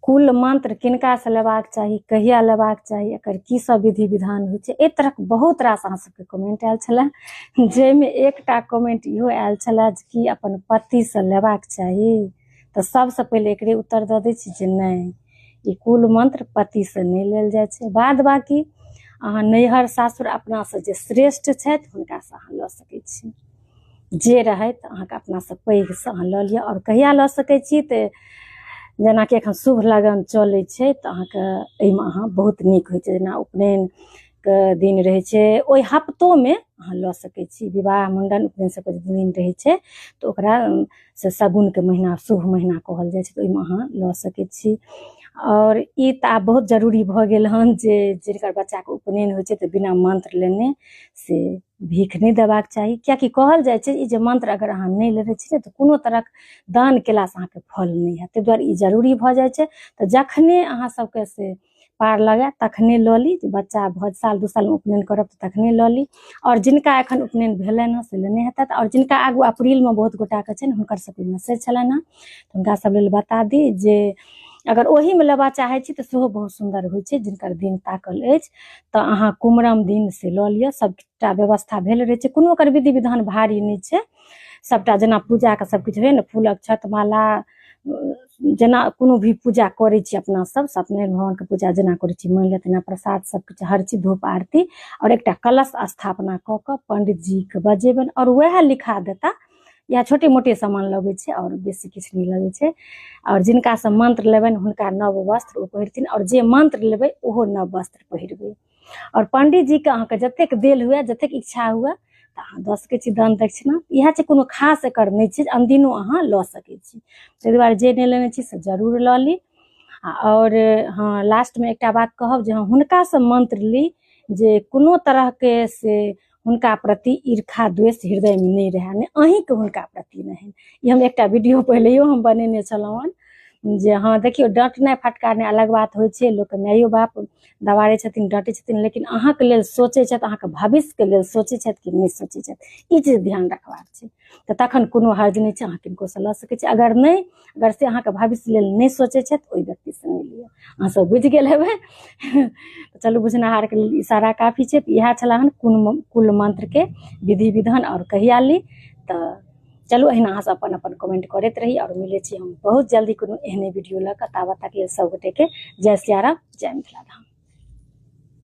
कुल मंत्र किनका से लेबाक चाही, कहिया लेबाक चाही, एकर की सब विधि विधान होइ छै, ए तरहक बहुत रास अहाँ सबके कमेंट आयल छलै, जाहिमे एकटा कमेंट इहो आयल छलै कि अपन पति से लेबाक चाही। तऽ सबसे पहिले एकरे उत्तर दऽ दै छी जे नहि, ई कुल मंत्र पति से नहि लेल जाइ छै। बाद बाकी अहाँ नैहर सासुर अपना से जे श्रेष्ठ छथि हुनका से अहाँ लऽ सकै छी, जे रहथि अहाँके अपना से पैघ से अहाँ लऽ लिअ। और कहिया लऽ सकै छी तऽ जेनाकि एखन शुभ लगन चलै छै तऽ अहाँके एहिमे अहाँ बहुत नीक होइ छै, जेना उपनयनके दिन रहै छै ओहि हफ्तोमे अहाँ लऽ सकै छी। विवाह मुण्डन उपनयन सबके दिन रहै छै तऽ ओकरा से शगुनके महीना शुभ महीना कहल जाइ छै, तऽ ओहिमे अहाँ लऽ सकै छी। और ई तऽ आब बहुत जरूरी भऽ गेल हन जे जिनकर बच्चाके उपनयन होइ छै तऽ बिना मंत्र लेने से भीख नहीं देबाक चाही, कियाकि कहल जाइ छै ई जे मंत्र अगर अहाँ नहीं लेने छी तऽ कोनो तरहक दान केलासँ अहाँके फल नहीं हैत, ताहि दुआरे ई जरूरी भऽ जाइ छै। तऽ जखने अहाँ सबके से पार लगे तखने लऽ ली, बच्चा भऽ साल 2 सालमे उपनयन करब तऽ तखने लऽ ली। और जिनका एखन उपनयन भेलनि हँ से लेने हेतथि, और जिनका आगू अप्रैलमे बहुत गोटाके छै ने हुनकर सबके मैसेज छलनि हँ, तऽ हुनका सब लेल बता दी जे अगर ओहीमे लेबा चाहै छी तऽ सेहो बहुत सुन्दर होइ छै। जिनकर दिन ताकल अछि तऽ अहाँ कुमरम दिन से लऽ लिअ, सबटा व्यवस्था भेल रहै छै, कोनो ओकर विधि विधान भारी नहि छै। सबटा जेना पूजाके सबकिछु होइए ने, फूलक छतमाला, जेना कोनो भी पूजा करै छी अपना सब सत्यनारायण भगवानके पूजा जेना करै छी मानि लिअ तेना प्रसाद सबकिछु हर चीज धूप आरती और एकटा कलश स्थापना कऽ कऽ पंडित जीके बजेबनि और वएह लिखा देता। या छोटे मोटे सामान लगै छै और बेसी किछु नहीं लगै छै। और जिनका से मंत्र लेबनि हुनका नव वस्त्र ओ पहिरथिन, और जे मंत्र लेबै ओहो नव वस्त्र पहिरबै। और पंडित जीके अहाँके जतेक देल हुए जतेक इच्छा हुए तऽ अहाँ दऽ सकै छी दान दक्षिणा। इएह छै, कोनो खास एकर नहि छै, अनदिनो अहाँ लऽ सकै छी। ताहि दुआरे जे नहि लेने छी से जरूर लऽ ली। और हाँ, लास्टमे एकटा बात कहब जे हाँ हुनका से मंत्र ली जे कोनो तरहके से हुनका प्रति ईर्खा द्वेष हृदयमे नहीं रहै, ने अहीँके हुनका प्रति नहीं। ई हम एकटा वीडियो पहिलेयो हम बनेने छलहुँ हन जे हाँ देखियौ डाँटनाइ फटकारनाइ अलग बात होइ छै, लोकके माइयो बाप दबारै छथिन डाँटै छथिन, लेकिन अहाँके लेल सोचै छथि, अहाँके भविष्यके लेल सोचै छथि कि नहीं सोचै छथि, ई चीज ध्यान रखबाक छै। तऽ तखन कोनो हर्ज नहीं छै, अहाँ किनकोसँ लऽ सकै छी। अगर नहीं, अगर से अहाँके भविष्य लेल नहीं सोचै छथि ओहि व्यक्तिसँ नहीं लिअ। अहाँ सब बुझि गेल हेबै। चलू बुझनाहारके लेल इशारा काफी छै। तऽ इएह छलै हन कुल मंत्रके विधि विधान और कहिया ली। तऽ चलू अहिना अहाँ सब अपन अपन कमेंट करैत रही, और मिलै छी हम बहुत जल्दी कोनो एहने वीडियो लऽ कऽ। ताबत तक लेल सब गोटेके जय सिया राम, जय मिथिला धाम।